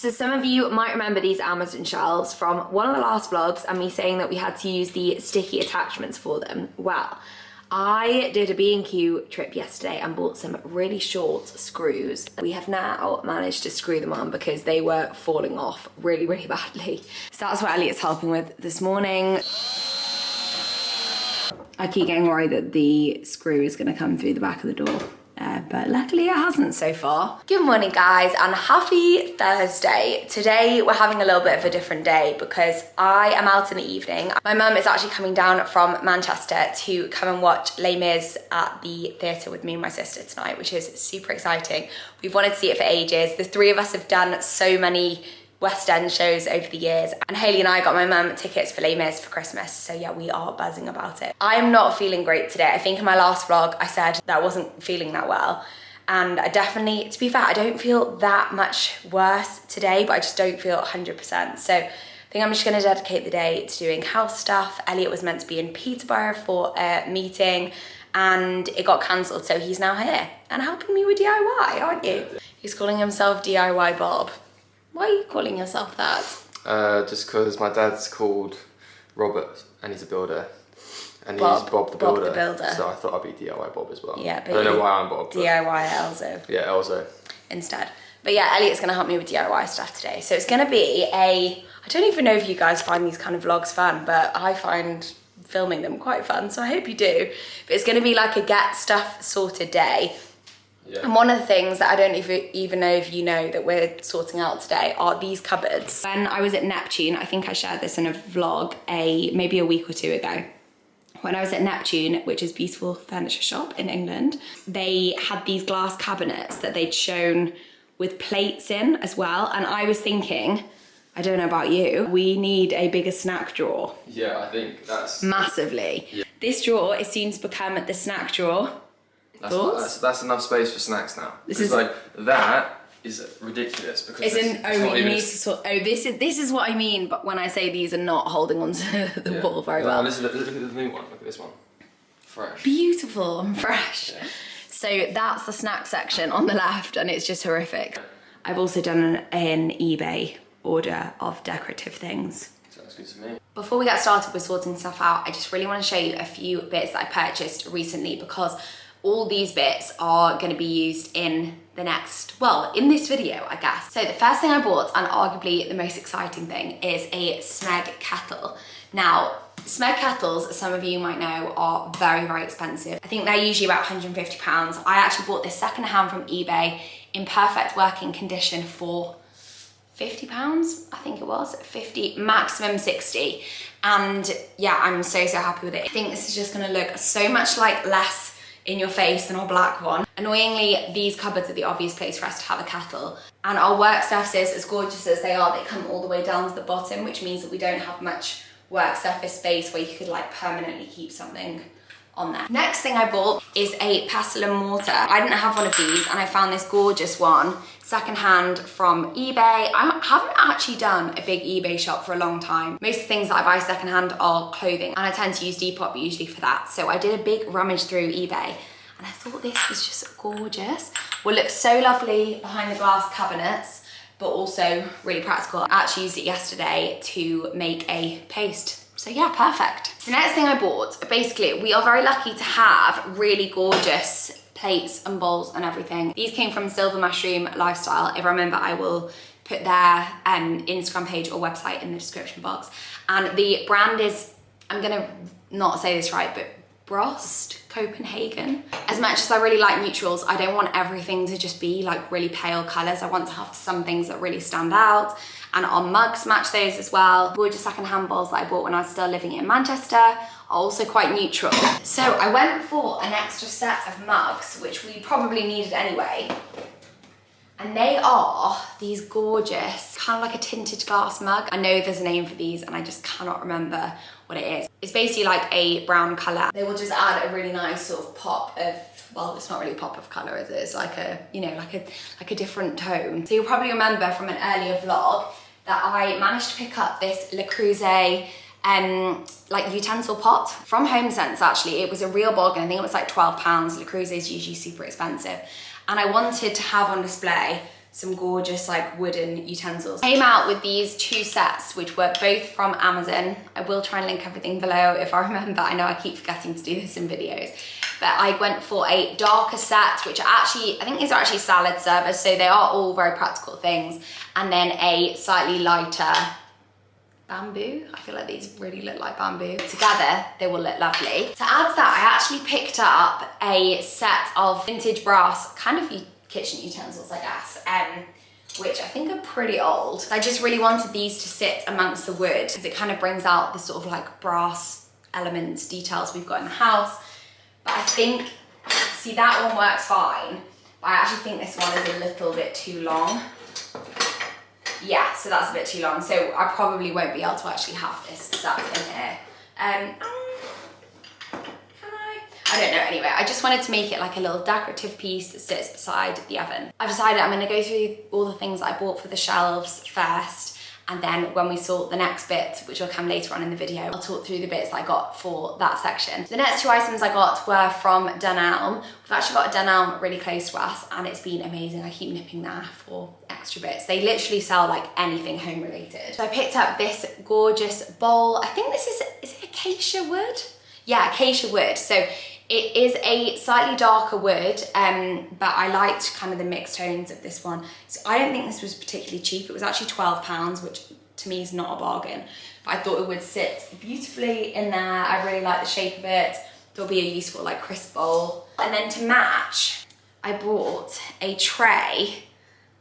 So some of you might remember these Amazon shelves from one of the last vlogs and me saying that we had to use the sticky attachments for them. Well, I did a B&Q trip yesterday and bought some really short screws. We have now managed to screw them on because they were falling off really, really badly. So that's what Elliot's helping with this morning. I keep getting worried that the screw is gonna come through the back of the door. But luckily it hasn't so far. Good morning guys and happy Thursday. Today we're having a little bit of a different day because I am out in the evening. My mum is actually coming down from Manchester to come and watch Les Mis at the theatre with me and my sister tonight, which is super exciting. We've wanted to see it for ages. The three of us have done so many West End shows over the years, and Hayley and I got my mum tickets for Les Mis for Christmas, so yeah, we are buzzing about it. I am not feeling great today. I think in my last vlog I said that I wasn't feeling that well, and I definitely, to be fair, I don't feel that much worse today, but I just don't feel 100%. So I think I'm just gonna dedicate the day to doing house stuff. Elliot was meant to be in Peterborough for a meeting and it got cancelled, so he's now here and helping me with DIY, aren't you? He's calling himself DIY Bob. Why are you calling yourself that? Just because my dad's called Robert and he's a builder. And he's Bob the Builder. Bob the Builder. So I thought I'd be DIY Bob as well. Yeah, but I don't know why I'm Bob. DIY Elzo. Yeah, Elzo. Instead. But yeah, Elliot's gonna help me with DIY stuff today. So it's gonna be I don't even know if you guys find these kind of vlogs fun, but I find filming them quite fun, so I hope you do. But it's gonna be like a get stuff sorted day. Yeah. And one of the things that I don't even know if you know that we're sorting out today are these cupboards. When I was at Neptune, I think I shared this in a vlog maybe a week or two ago. When I was at Neptune, which is a beautiful furniture shop in England, they had these glass cabinets that they'd shown with plates in as well. And I was thinking, I don't know about you, we need a bigger snack drawer. Yeah, I think that's... Massively. Yeah. This drawer is soon to become the snack drawer. That's enough space for snacks now. This is like, that is ridiculous because this is what I mean, but when I say these are not holding onto the wall very well. Look at the new one, look at this one. Fresh. Beautiful and fresh. Yeah. So that's the snack section on the left and it's just horrific. I've also done an eBay order of decorative things. Sounds good to me. Before we get started with sorting stuff out, I just really want to show you a few bits that I purchased recently because all these bits are going to be used in the next, well, in this video, I guess. So the first thing I bought, and arguably the most exciting thing, is a Smeg kettle. Now, Smeg kettles, as some of you might know, are very, very expensive. I think they're usually about £150. I actually bought this secondhand from eBay in perfect working condition for £50, I think it was, 50, maximum 60. And yeah, I'm so happy with it. I think this is just gonna look so much like less in your face than our black one. Annoyingly, these cupboards are the obvious place for us to have a kettle. And our work surfaces, as gorgeous as they are, they come all the way down to the bottom, which means that we don't have much work surface space where you could like permanently keep something on there. Next thing I bought is a pestle and mortar. I didn't have one of these and I found this gorgeous one secondhand from eBay. I haven't actually done a big eBay shop for a long time. Most of the things that I buy secondhand are clothing and I tend to use Depop usually for that. So I did a big rummage through eBay and I thought this was just gorgeous. Will look so lovely behind the glass cabinets, but also really practical. I actually used it yesterday to make a paste. So yeah, perfect. So next thing I bought, basically we are very lucky to have really gorgeous plates and bowls and everything. These came from Silver Mushroom Lifestyle. If I remember, I will put their Instagram page or website in the description box. And the brand is, I'm gonna not say this right, but Brost Copenhagen. As much as I really like neutrals, I don't want everything to just be like really pale colors. I want to have some things that really stand out. And our mugs match those as well. Gorgeous second-hand bowls that I bought when I was still living in Manchester are also quite neutral. So I went for an extra set of mugs, which we probably needed anyway. And they are these gorgeous, kind of like a tinted glass mug. I know there's a name for these and I just cannot remember what it is. It's basically like a brown color. They will just add a really nice sort of pop of, well, it's not really a pop of color, is it? It's like a, you know, like a different tone. So you'll probably remember from an earlier vlog that I managed to pick up this Le Creuset like utensil pot from HomeSense actually. It was a real bargain. I think it was like £12. Le Creuset is usually super expensive. And I wanted to have on display some gorgeous like wooden utensils. Came out with these 2 sets, which were both from Amazon. I will try and link everything below if I remember. I know I keep forgetting to do this in videos. But I went for a darker set, which I think these are actually salad servers, so they are all very practical things. And then a slightly lighter bamboo. I feel like these really look like bamboo. Together, they will look lovely. To add to that, I actually picked up a set of vintage brass, kind of kitchen utensils, I guess, which I think are pretty old. I just really wanted these to sit amongst the wood because it kind of brings out the sort of like brass elements, details we've got in the house. But I think, see, that one works fine, but I actually think this one is a little bit too long. Yeah, so that's a bit too long. So I probably won't be able to actually have this sat in here. I don't know, anyway, I just wanted to make it like a little decorative piece that sits beside the oven. I've decided I'm gonna go through all the things that I bought for the shelves first, and then when we sort the next bit, which will come later on in the video, I'll talk through the bits that I got for that section. The next 2 items I got were from Dunelm. We've actually got a Dunelm really close to us, and it's been amazing. I keep nipping there for extra bits. They literally sell like anything home related. So I picked up this gorgeous bowl. I think this is it acacia wood? Yeah, acacia wood. So it is a slightly darker wood, but I liked kind of the mixed tones of this one. So I don't think this was particularly cheap. It was actually £12, which to me is not a bargain. But I thought it would sit beautifully in there. I really like the shape of it. There'll be a useful like crisp bowl. And then to match, I bought a tray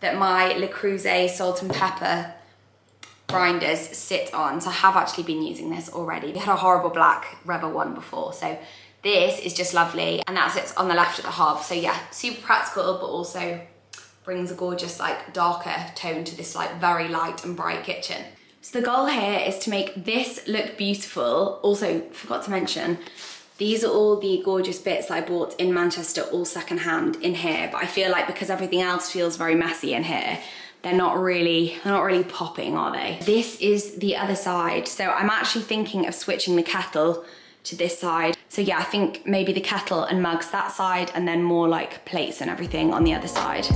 that my Le Creuset salt and pepper grinders sit on. So I have actually been using this already. We had a horrible black rubber one before, so this is just lovely, and that sits on the left of the hob. So yeah, super practical, but also brings a gorgeous like darker tone to this like very light and bright kitchen. So the goal here is to make this look beautiful. Also, forgot to mention, these are all the gorgeous bits that I bought in Manchester, all secondhand in here, but I feel like because everything else feels very messy in here, they're not really popping, are they? This is the other side. So I'm actually thinking of switching the kettle to this side. So yeah, I think maybe the kettle and mugs that side, and then more like plates and everything on the other side.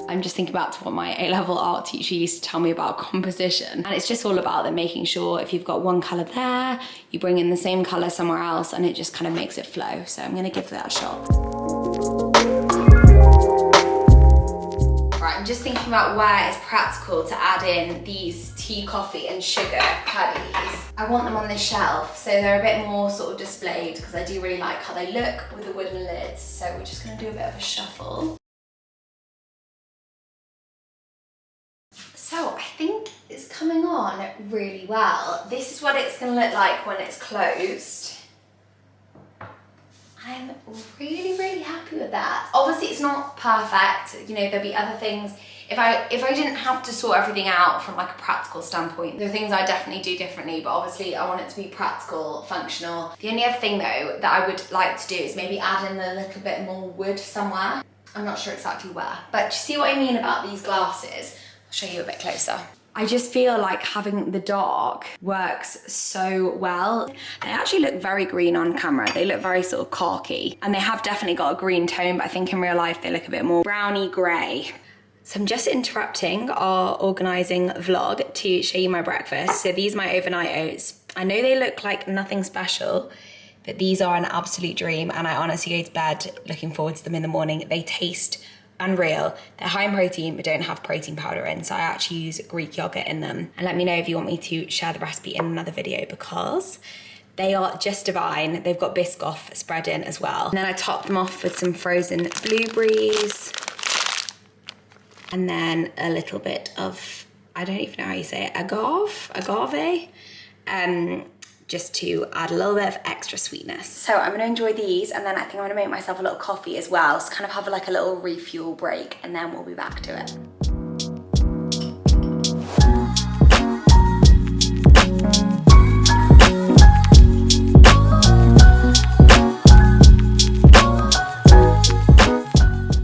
I'm just thinking back to what my A-level art teacher used to tell me about composition. And it's just all about them making sure if you've got one color there, you bring in the same color somewhere else, and it just kind of makes it flow. So I'm gonna give that a shot. Right, I'm just thinking about where it's practical to add in these tea, coffee and sugar cuddies. I want them on this shelf, so they're a bit more sort of displayed, because I do really like how they look with the wooden lids. So we're just gonna do a bit of a shuffle. So I think it's coming on really well. This is what it's gonna look like when it's closed. I'm really, really happy with that. Obviously it's not perfect, you know, there'll be other things. If I didn't have to sort everything out from like a practical standpoint, there are things I definitely do differently, but obviously I want it to be practical, functional. The only other thing though that I would like to do is maybe add in a little bit more wood somewhere. I'm not sure exactly where, but you see what I mean about these glasses? I'll show you a bit closer. I just feel like having the dark works so well. They actually look very green on camera. They look very sort of khaki, and they have definitely got a green tone, but I think in real life they look a bit more browny grey. So I'm just interrupting our organising vlog to show you my breakfast. So these are my overnight oats. I know they look like nothing special, but these are an absolute dream, and I honestly go to bed looking forward to them in the morning. They taste unreal. They're high in protein but don't have protein powder in, so I actually use Greek yogurt in them. And let me know if you want me to share the recipe in another video, because they are just divine. They've got Biscoff spread in as well. And then I top them off with some frozen blueberries, and then a little bit of, I don't even know how you say it, agave, just to add a little bit of extra sweetness. So I'm gonna enjoy these, and then I think I'm gonna make myself a little coffee as well, so kind of have like a little refuel break, and then we'll be back to it.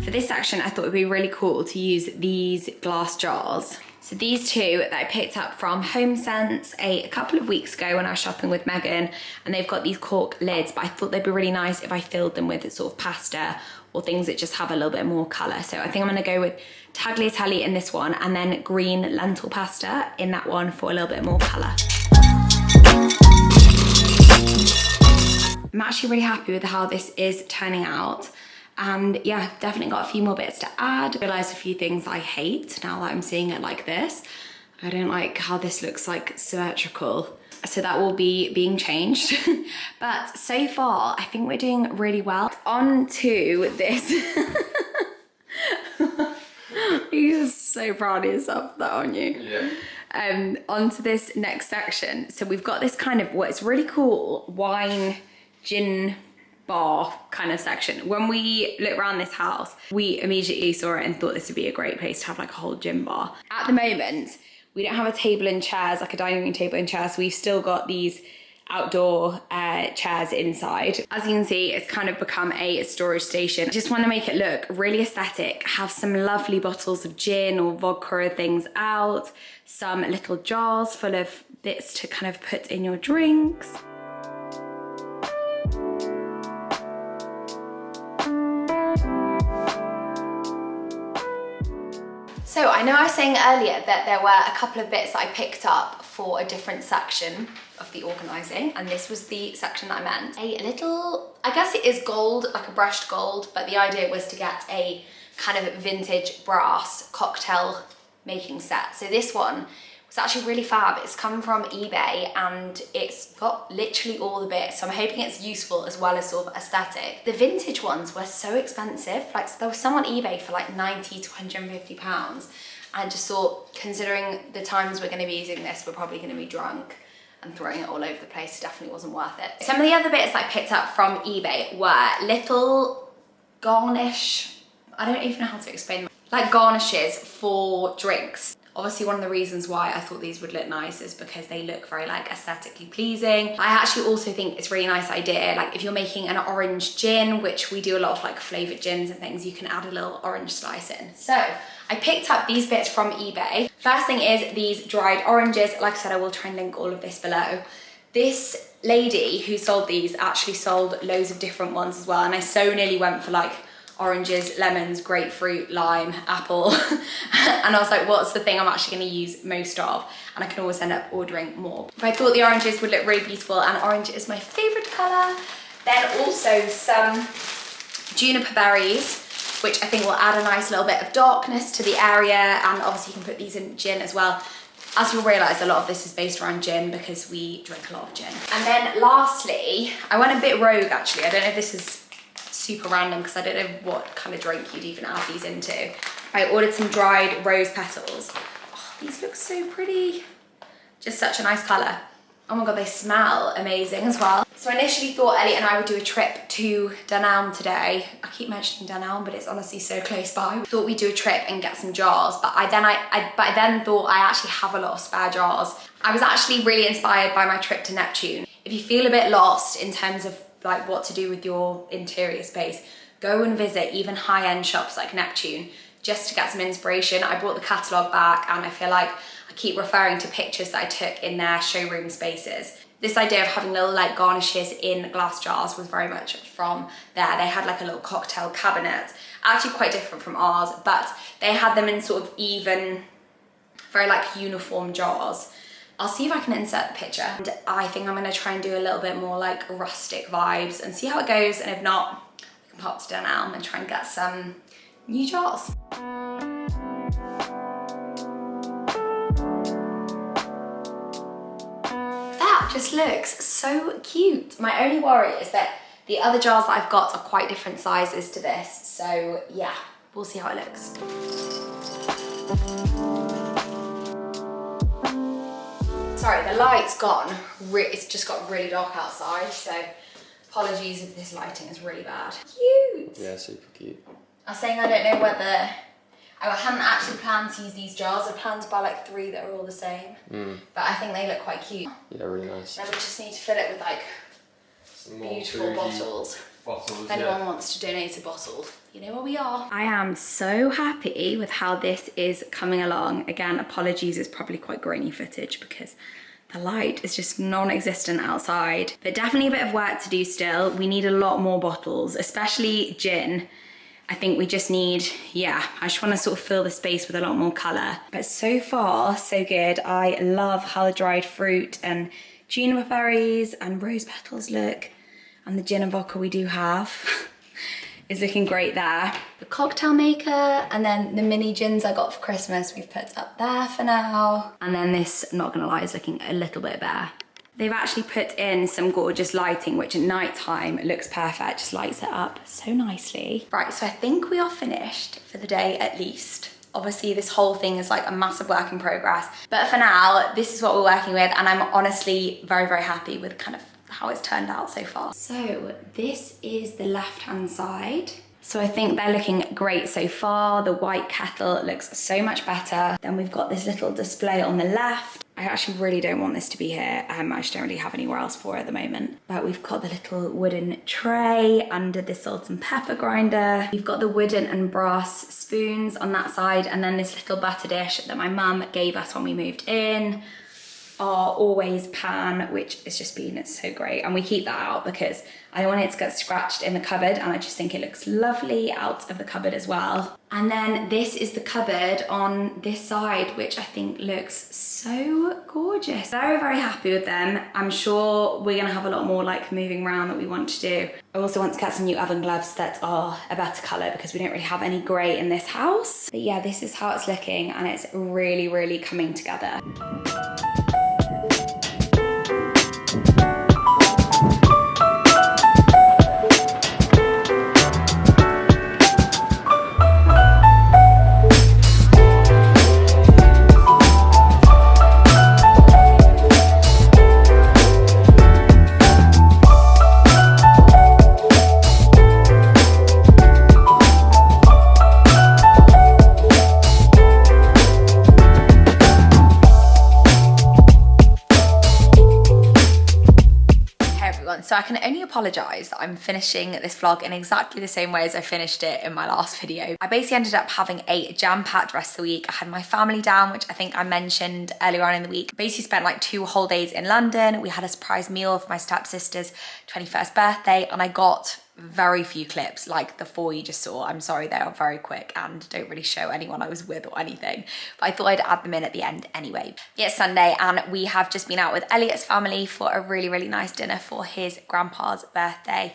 For this section, I thought it'd be really cool to use these glass jars. So these two that I picked up from HomeSense a couple of weeks ago when I was shopping with Megan, and they've got these cork lids, but I thought they'd be really nice if I filled them with sort of pasta or things that just have a little bit more colour. So I think I'm gonna go with tagliatelle in this one and then green lentil pasta in that one for a little bit more colour. I'm actually really happy with how this is turning out. And yeah, I've definitely got a few more bits to add. I realised a few things I hate now that I'm seeing it like this. I don't like how this looks like symmetrical. So that will be being changed. But so far, I think we're doing really well. On to this. You're so proud of yourself for that, aren't you? Yeah. Onto this next section. So we've got this kind of, what's really cool, wine, gin, bar kind of section. When we looked around this house, we immediately saw it and thought this would be a great place to have like a whole gin bar. At the moment, we don't have a table and chairs, like a dining room table and chairs. So we've still got these outdoor chairs inside. As you can see, it's kind of become a storage station. I just want to make it look really aesthetic, have some lovely bottles of gin or vodka or things out, some little jars full of bits to kind of put in your drinks. So I know I was saying earlier that there were a couple of bits that I picked up for a different section of the organising, and this was the section that I meant. A little, I guess it is gold, like a brushed gold, but the idea was to get a kind of vintage brass cocktail making set. So this one was actually really fab. It's come from eBay and it's got literally all the bits. So I'm hoping it's useful as well as sort of aesthetic. The vintage ones were so expensive. Like there was some on eBay for like 90 to 150 pounds. And I just thought, considering the times we're gonna be using this, we're probably gonna be drunk and throwing it all over the place. It definitely wasn't worth it. Some of the other bits I picked up from eBay were little garnish, I don't even know how to explain them, like garnishes for drinks. Obviously one of the reasons why I thought these would look nice is because they look very like aesthetically pleasing. I actually also think it's a really nice idea, like if you're making an orange gin, which we do a lot of like flavoured gins and things, you can add a little orange slice in. So I picked up these bits from eBay. First thing is these dried oranges. Like I said, I will try and link all of this below. This lady who sold these actually sold loads of different ones as well, and I so nearly went for like oranges, lemons, grapefruit, lime, apple. And I was like, what's the thing I'm actually gonna use most of? And I can always end up ordering more. But I thought the oranges would look really beautiful, and orange is my favorite color. Then also some juniper berries, which I think will add a nice little bit of darkness to the area, and obviously you can put these in gin as well. As you'll realise, a lot of this is based around gin because we drink a lot of gin. And then lastly, I went a bit rogue actually. I don't know if this is super random because I don't know what kind of drink you'd even add these into. I ordered some dried rose petals. Oh, these look so pretty. Just such a nice colour. Oh my god, they smell amazing as well. So I initially thought Elliot and I would do a trip to Dunelm today. I keep mentioning Dunelm, but it's honestly so close by. Thought we'd do a trip and get some jars, but I then thought I actually have a lot of spare jars. I was actually really inspired by my trip to Neptune. If you feel a bit lost in terms of like what to do with your interior space, go and visit even high-end shops like Neptune just to get some inspiration. I brought the catalogue back, and I feel like I keep referring to pictures that I took in their showroom spaces. This idea of having little like garnishes in glass jars was very much from there. They had like a little cocktail cabinet, actually quite different from ours, but they had them in sort of even, very like uniform jars. I'll see if I can insert the picture. And I think I'm gonna try and do a little bit more like rustic vibes and see how it goes. And if not, we can pop to Dunelm and try and get some new jars. That just looks so cute. My only worry is that the other jars that I've got are quite different sizes to this. So yeah, we'll see how it looks. Sorry, the light's gone. It's just got really dark outside, so apologies if this lighting is really bad. Cute! Yeah, super cute. I was saying I don't know whether... I hadn't actually planned to use these jars. I planned to buy like 3 that are all the same. But I think they look quite cute. Yeah, really nice. Then we just need to fill it with like some beautiful bottles. Bottles, if anyone wants to donate a bottle, you know where we are. I am so happy with how this is coming along. Again, apologies, it's probably quite grainy footage because the light is just non-existent outside, but definitely a bit of work to do still. We need a lot more bottles, especially gin. I think we just need, yeah, I just want to sort of fill the space with a lot more colour. But so far, so good. I love how the dried fruit and juniper berries and rose petals look. And the gin and vodka we do have is looking great there. The cocktail maker and then the mini gins I got for Christmas we've put up there for now. And then this, not gonna lie, is looking a little bit bare. They've actually put in some gorgeous lighting, which at night time looks perfect, just lights it up so nicely. Right, so I think we are finished for the day at least. Obviously this whole thing is like a massive work in progress, but for now, this is what we're working with, and I'm honestly very, very happy with kind of how it's turned out so far. So this is the left-hand side. So I think they're looking great so far. The white kettle looks so much better. Then we've got this little display on the left. I actually really don't want this to be here. I just don't really have anywhere else for it at the moment. But we've got the little wooden tray under the salt and pepper grinder. We've got the wooden and brass spoons on that side, and then this little butter dish that my mum gave us when we moved in. Our always pan, which has just been so great, and we keep that out because I don't want it to get scratched in the cupboard, and I just think it looks lovely out of the cupboard as well. And then this is the cupboard on this side, which I think looks so gorgeous. Very, very happy with them. I'm sure we're gonna have a lot more like moving around that we want to do. I also want to get some new oven gloves that are a better colour because we don't really have any grey in this house. But yeah, this is how it's looking, and it's really, really coming together. So I can only apologise that I'm finishing this vlog in exactly the same way as I finished it in my last video. I basically ended up having a jam-packed rest of the week. I had my family down, which I think I mentioned earlier on in the week. Basically spent like 2 whole days in London. We had a surprise meal for my stepsister's 21st birthday, and I got very few clips, like the 4 you just saw. I'm sorry, they are very quick and don't really show anyone I was with or anything, but I thought I'd add them in at the end anyway. It's Sunday and we have just been out with Elliot's family for a really, really nice dinner for his grandpa's birthday,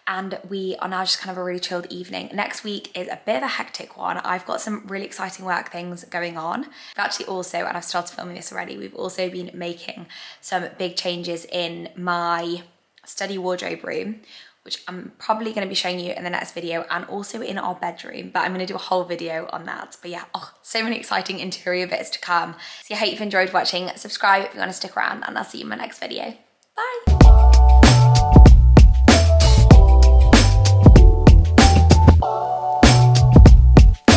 and we are now just kind of a really chilled evening. Next week is a bit of a hectic one. I've got some really exciting work things going on. But actually also, and I've started filming this already, we've also been making some big changes in my study wardrobe room, which I'm probably going to be showing you in the next video, and also in our bedroom, but I'm going to do a whole video on that. But yeah, so many exciting interior bits to come. So I hope you've enjoyed watching. Subscribe if you want to stick around, and I'll see you in my next video.